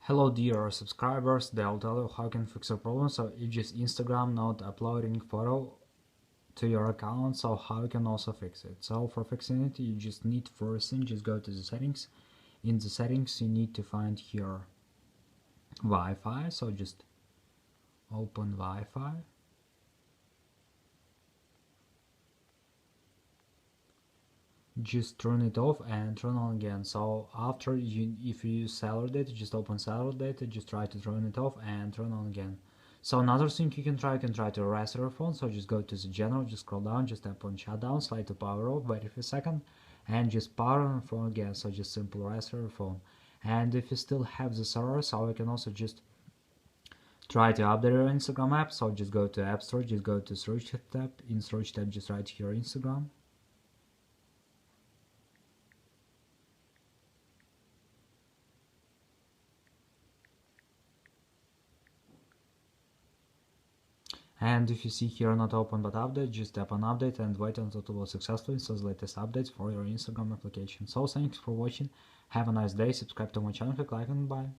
Hello dear subscribers, I'll tell you how you can fix your problem. So it's just Instagram not uploading photo to your account, so how you can also fix it. So for fixing it, you just need first thing, just go to the settings. In the settings you need to find here Wi-Fi, so just open Wi-Fi. Just turn it off and turn on again. So after if you use Cellular Data, just open Cellular Data, just try to turn it off and turn on again. So another thing you can try to restart your phone. So just go to the general, just scroll down, just tap on shutdown, slide to power off, wait a second, and just power on the phone again. So just simple restart your phone. And if you still have this error, so you can also just try to update your Instagram app. So just go to App Store, just go to Search tab. In Search tab, just write here Instagram. And if you see here not open but update, just tap on update and wait until it will successfully install the latest updates for your Instagram application. So thanks for watching, have a nice day, subscribe to my channel, click like and bye.